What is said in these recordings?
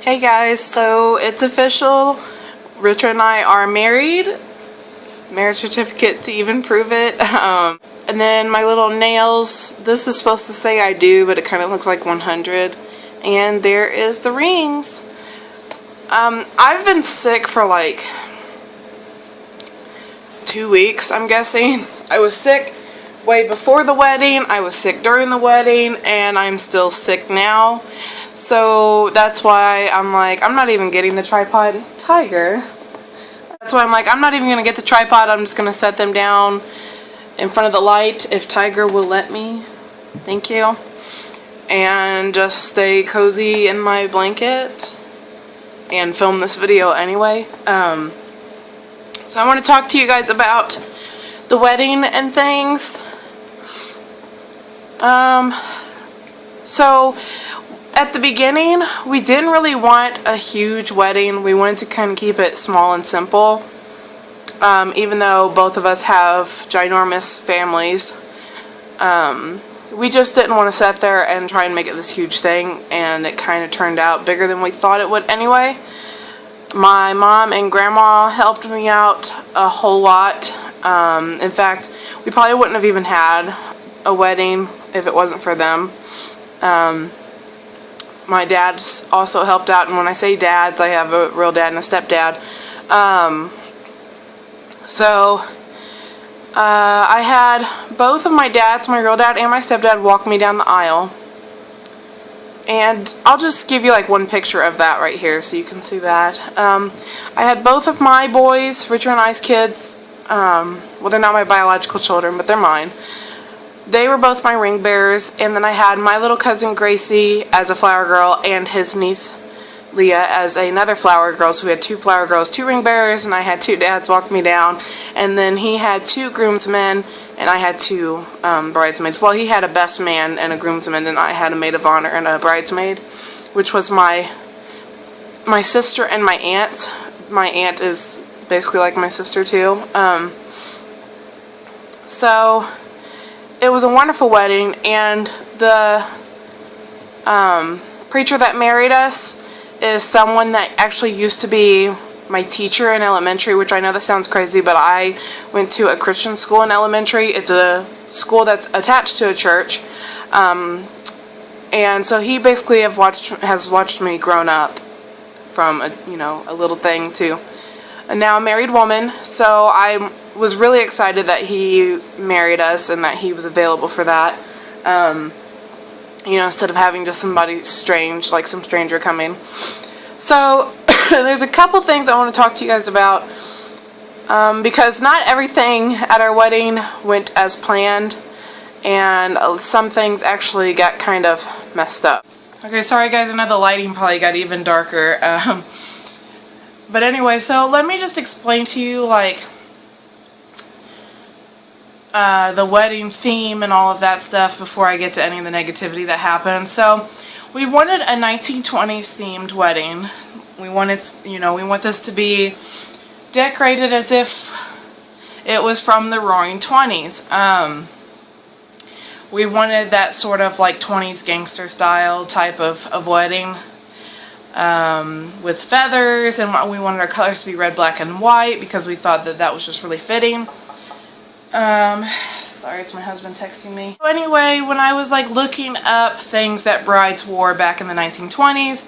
Hey guys, so it's official. Richard and I are married. Marriage certificate to even prove it. And then my little nails. This is supposed to say I do, but it kind of looks like 100. And there is the rings. I've been sick for like 2 weeks, I'm guessing. I was sick way before the wedding, I was sick during the wedding, and I'm still sick now. So that's why I'm like, I'm not even getting the tripod. Tiger. That's why I'm like, I'm not even going to get the tripod. I'm just going to set them down in front of the light if Tiger will let me. Thank you. And just stay cozy in my blanket and film this video anyway. So I want to talk to you guys about the wedding and things. So at the beginning, we didn't really want a huge wedding. We wanted to kind of keep it small and simple. Even though both of us have ginormous families. We just didn't want to sit there and try and make it this huge thing, and it kind of turned out bigger than we thought it would anyway. My mom and grandma helped me out a whole lot. In fact, we probably wouldn't have even had a wedding if it wasn't for them. My dad's also helped out, and when I say dads, I have a real dad and a stepdad. I had both of my dads, my real dad and my stepdad, walk me down the aisle. And I'll just give you like one picture of that right here so you can see that. I had both of my boys, Richard and I's kids. Well, they're not my biological children, but they're mine. They were both my ring bearers, and then I had my little cousin Gracie as a flower girl and his niece Leah as another flower girl. So we had 2 flower girls, 2 ring bearers, and I had 2 dads walk me down. And then he had 2 groomsmen, and I had 2 bridesmaids. Well, he had a best man and a groomsman, and I had a maid of honor and a bridesmaid, which was my sister and my aunt. My aunt is basically like my sister too. So it was a wonderful wedding, and the preacher that married us is someone that actually used to be my teacher in elementary, which I know that sounds crazy, but I went to a Christian school in elementary. It's a school that's attached to a church, and so he basically has watched me grown up from a little thing to a now married woman. So I was really excited that he married us and that he was available for that. Instead of having just somebody strange, like some stranger coming. So there's a couple things I want to talk to you guys about, because not everything at our wedding went as planned, and some things actually got kind of messed up. Okay, sorry guys, I know the lighting probably got even darker. But anyway, so let me just explain to you like the wedding theme and all of that stuff before I get to any of the negativity that happened. So we wanted a 1920s themed wedding. We wanted, we want this to be decorated as if it was from the Roaring 20s. We wanted that sort of like 20s gangster style type of wedding, with feathers, and we wanted our colors to be red, black, and white because we thought that was just really fitting. Sorry, it's my husband texting me. So anyway, when I was like looking up things that brides wore back in the 1920s,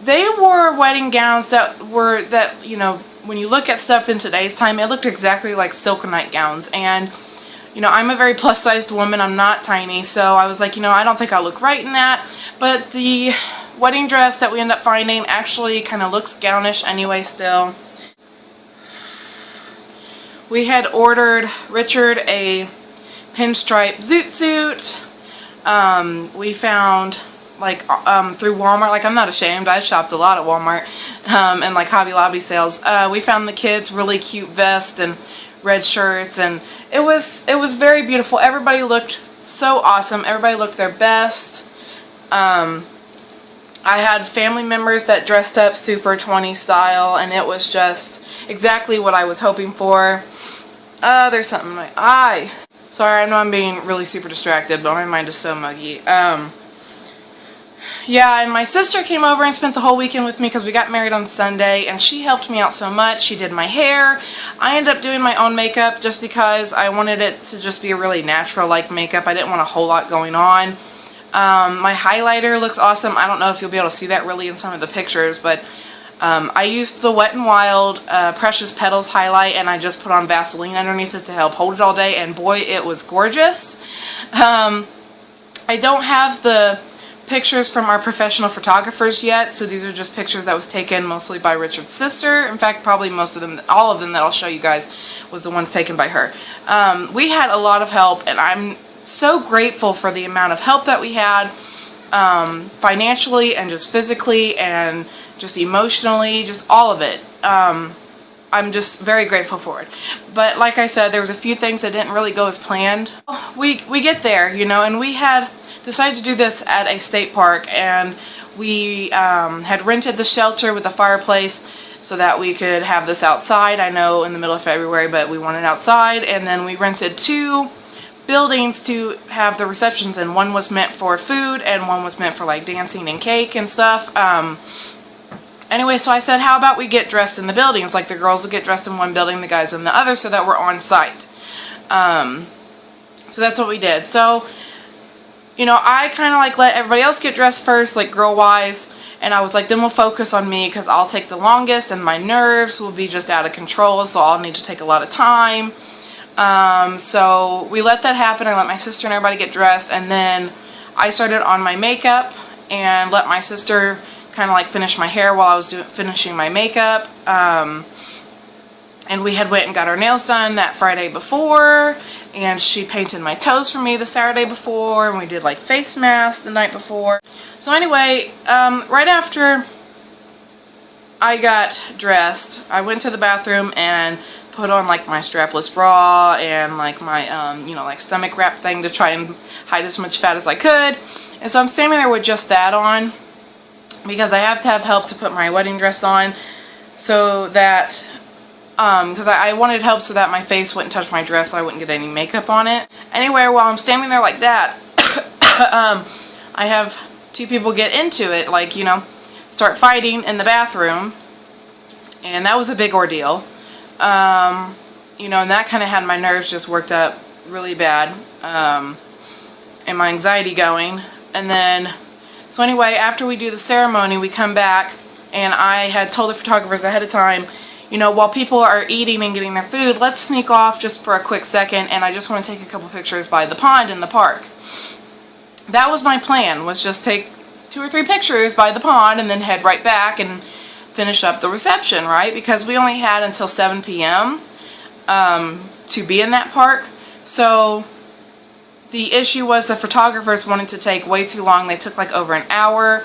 they wore wedding gowns that when you look at stuff in today's time, it looked exactly like silk night gowns. And I'm a very plus-sized woman. I'm not tiny, so I was like, I don't think I'll look right in that. But the wedding dress that we end up finding actually kind of looks gownish anyway still. We had ordered Richard a pinstripe zoot suit. We found through Walmart, like I'm not ashamed, I shopped a lot at Walmart, and like Hobby Lobby sales. We found the kids really cute vests and red shirts, and it was very beautiful. Everybody looked so awesome. Everybody looked their best. I had family members that dressed up super 20s style, and it was just exactly what I was hoping for. There's something in my eye. Sorry, I know I'm being really super distracted, but my mind is so muggy. Yeah, and my sister came over and spent the whole weekend with me because we got married on Sunday, and she helped me out so much. She did my hair. I ended up doing my own makeup just because I wanted it to just be a really natural-like makeup. I didn't want a whole lot going on. My highlighter looks awesome. I don't know if you'll be able to see that really in some of the pictures, but I used the Wet n Wild Precious Petals highlight, and I just put on Vaseline underneath it to help hold it all day, and boy, it was gorgeous. I don't have the pictures from our professional photographers yet, so these are just pictures that was taken mostly by Richard's sister. In fact, probably most of them, all of them that I'll show you guys was the ones taken by her. We had a lot of help, and I'm so grateful for the amount of help that we had, financially and just physically and just emotionally, just all of it. I'm just very grateful for it. But like I said, there was a few things that didn't really go as planned. We get there, you know, and we had decided to do this at a state park, and we had rented the shelter with the fireplace so that we could have this outside. I know in the middle of February, but we wanted outside, and then we rented 2 buildings to have the receptions in. One was meant for food and one was meant for like dancing and cake and stuff. Anyway, so I said, how about we get dressed in the buildings? Like the girls will get dressed in one building, the guys in the other, so that we're on site. So that's what we did. So, you know, I kind of like let everybody else get dressed first, like girl-wise, and I was like, then we'll focus on me because I'll take the longest and my nerves will be just out of control, so I'll need to take a lot of time. So we let that happen. I let my sister and everybody get dressed, and then I started on my makeup and let my sister kind of like finish my hair while I was finishing my makeup. And we had went and got our nails done that Friday before, and she painted my toes for me the Saturday before, and we did like face masks the night before. So anyway, right after I got dressed, I went to the bathroom and put on like my strapless bra and like my you know, like stomach wrap thing to try and hide as much fat as I could. And so I'm standing there with just that on because I have to have help to put my wedding dress on, so that because I wanted help so that my face wouldn't touch my dress, so I wouldn't get any makeup on it. Anyway, while I'm standing there like that, I have 2 people get into it, like, you know, start fighting in the bathroom, and that was a big ordeal. You know, and that kind of had my nerves just worked up really bad, and my anxiety going. And then, so anyway, after we do the ceremony, we come back, and I had told the photographers ahead of time, you know, while people are eating and getting their food, let's sneak off just for a quick second, and I just want to take a couple pictures by the pond in the park. That was my plan, was just take 2 or 3 pictures by the pond and then head right back and finish up the reception, right? Because we only had until 7 p.m. To be in that park. So the issue was the photographers wanted to take way too long. They took like over an hour,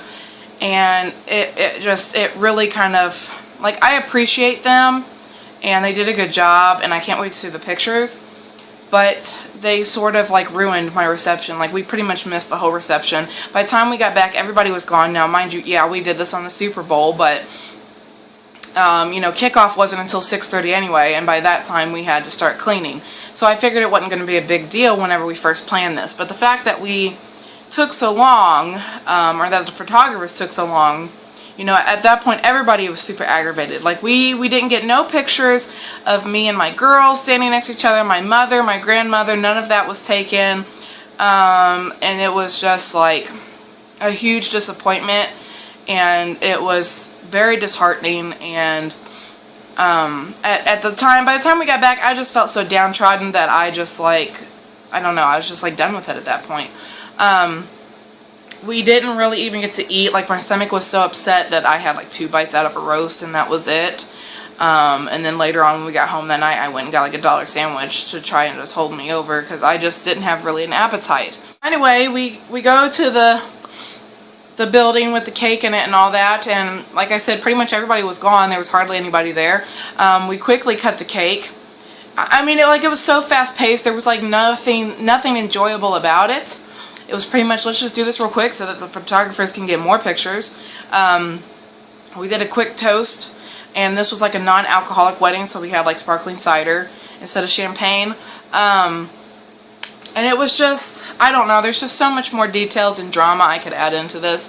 and it really kind of, like, I appreciate them and they did a good job and I can't wait to see the pictures, but they sort of like ruined my reception. Like, we pretty much missed the whole reception. By the time we got back, everybody was gone. Now mind you, yeah, we did this on the Super Bowl, but you know, kickoff wasn't until 6:30 anyway, and by that time we had to start cleaning. So I figured it wasn't going to be a big deal whenever we first planned this. But the fact that we took so long, or that the photographers took so long, you know, at that point everybody was super aggravated. Like, we didn't get no pictures of me and my girls standing next to each other, my mother, my grandmother, none of that was taken. And it was just like a huge disappointment, and it was very disheartening. And at the time, by the time we got back, I just felt so downtrodden that I just like, I don't know, I was just like done with it at that point. We didn't really even get to eat. Like, my stomach was so upset that I had like 2 bites out of a roast, and that was it. And then later on when we got home that night, I went and got like a $1 sandwich to try and just hold me over, because I just didn't have really an appetite. Anyway, we go to the building with the cake in it and all that, and like I said, pretty much everybody was gone. There was hardly anybody there. We quickly cut the cake. I mean, it was so fast paced. There was like nothing enjoyable about it. It was pretty much, let's just do this real quick so that the photographers can get more pictures. We did a quick toast, and this was like a non-alcoholic wedding, so we had like sparkling cider instead of champagne. And it was just, I don't know, there's just so much more details and drama I could add into this.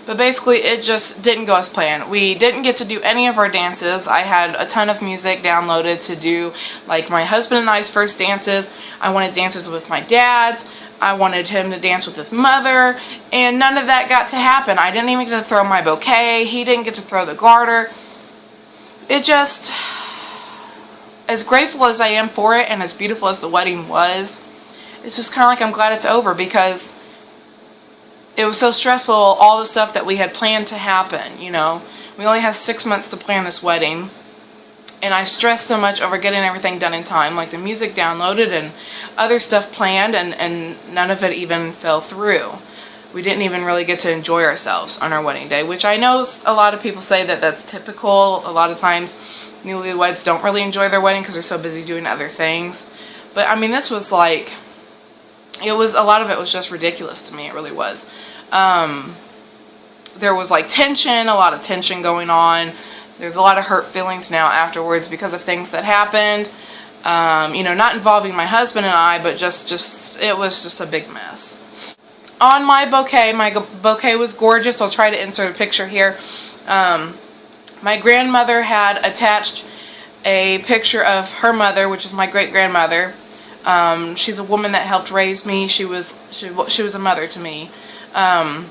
But basically, it just didn't go as planned. We didn't get to do any of our dances. I had a ton of music downloaded to do, like, my husband and I's first dances. I wanted dances with my dad's. I wanted him to dance with his mother. And none of that got to happen. I didn't even get to throw my bouquet. He didn't get to throw the garter. It just... As grateful as I am for it and as beautiful as the wedding was, it's just kind of like I'm glad it's over, because it was so stressful, all the stuff that we had planned to happen, you know. We only had 6 months to plan this wedding, and I stressed so much over getting everything done in time, like the music downloaded and other stuff planned, and none of it even fell through. We didn't even really get to enjoy ourselves on our wedding day, which I know a lot of people say that that's typical. A lot of times newlyweds don't really enjoy their wedding because they're so busy doing other things. But I mean, this was like, a lot of it was just ridiculous to me. It really was. There was like tension, a lot of tension going on. There's a lot of hurt feelings now afterwards because of things that happened. You know, not involving my husband and I, but it was just a big mess. On my bouquet was gorgeous. I'll try to insert a picture here. My grandmother had attached a picture of her mother, which is my great-grandmother. She's a woman that helped raise me. She was a mother to me. And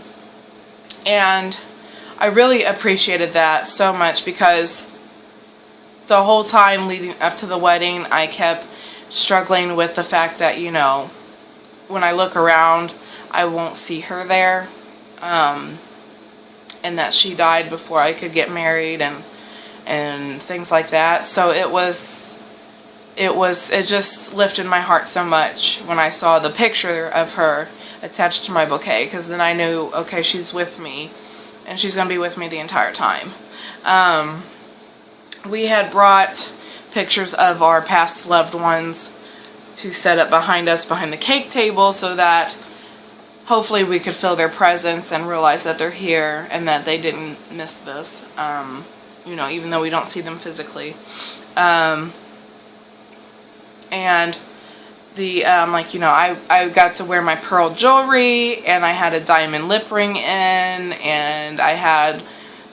I really appreciated that so much, because the whole time leading up to the wedding, I kept struggling with the fact that, you know, when I look around, I won't see her there, and that she died before I could get married, and things like that. So it just lifted my heart so much when I saw the picture of her attached to my bouquet, because then I knew, okay, she's with me, and she's going to be with me the entire time. We had brought pictures of our past loved ones to set up behind us, behind the cake table, so that hopefully we could feel their presence and realize that they're here and that they didn't miss this, you know, even though we don't see them physically. And the, like, you know, I got to wear my pearl jewelry, and I had a diamond lip ring in, and I had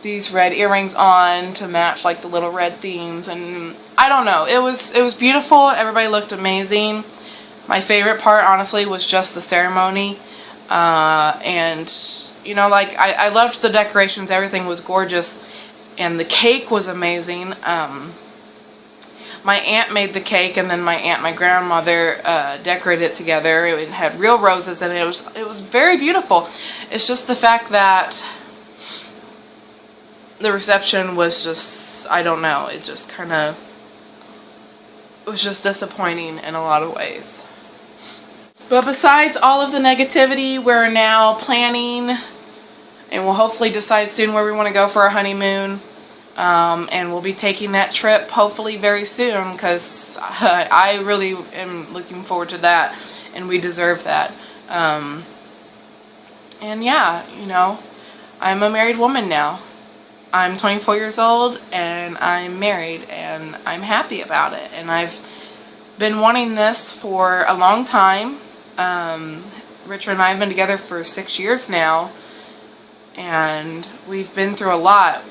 these red earrings on to match, like, the little red themes, and I don't know, it was beautiful. Everybody looked amazing. My favorite part, honestly, was just the ceremony. And, you know, like, I loved the decorations. Everything was gorgeous, and the cake was amazing. My aunt made the cake, and then my grandmother decorated it together. It had real roses, and it was very beautiful. It's just the fact that the reception was just, I don't know, it just kind of, it was just disappointing in a lot of ways. But besides all of the negativity, we're now planning, and we'll hopefully decide soon where we want to go for our honeymoon. And we'll be taking that trip hopefully very soon, because I really am looking forward to that, and we deserve that. And yeah, you know, I'm a married woman now. I'm 24 years old, and I'm married, and I'm happy about it. And I've been wanting this for a long time. Richard and I have been together for 6 years now, and we've been through a lot.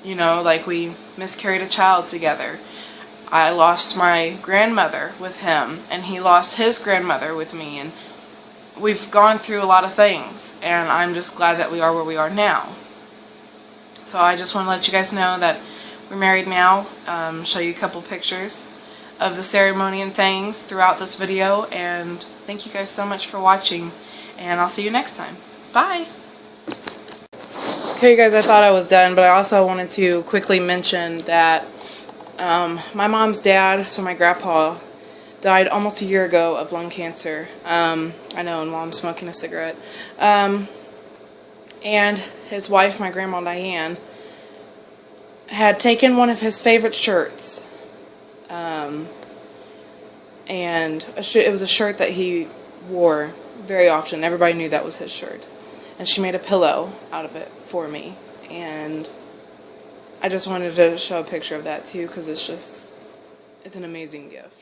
You know, like, we miscarried a child together. I lost my grandmother with him, and he lost his grandmother with me, and we've gone through a lot of things, and I'm just glad that we are where we are now. So I just want to let you guys know that we're married now, show you a couple pictures of the ceremony and things throughout this video, and thank you guys so much for watching, and I'll see you next time. Bye! Okay, guys, I thought I was done, but I also wanted to quickly mention that my mom's dad, so my grandpa, died almost a year ago of lung cancer. I know, and while I'm smoking a cigarette. And his wife, my grandma Diane, had taken one of his favorite shirts. And it was a shirt that he wore very often. Everybody knew that was his shirt. And she made a pillow out of it for me. And I just wanted to show a picture of that too, because it's an amazing gift.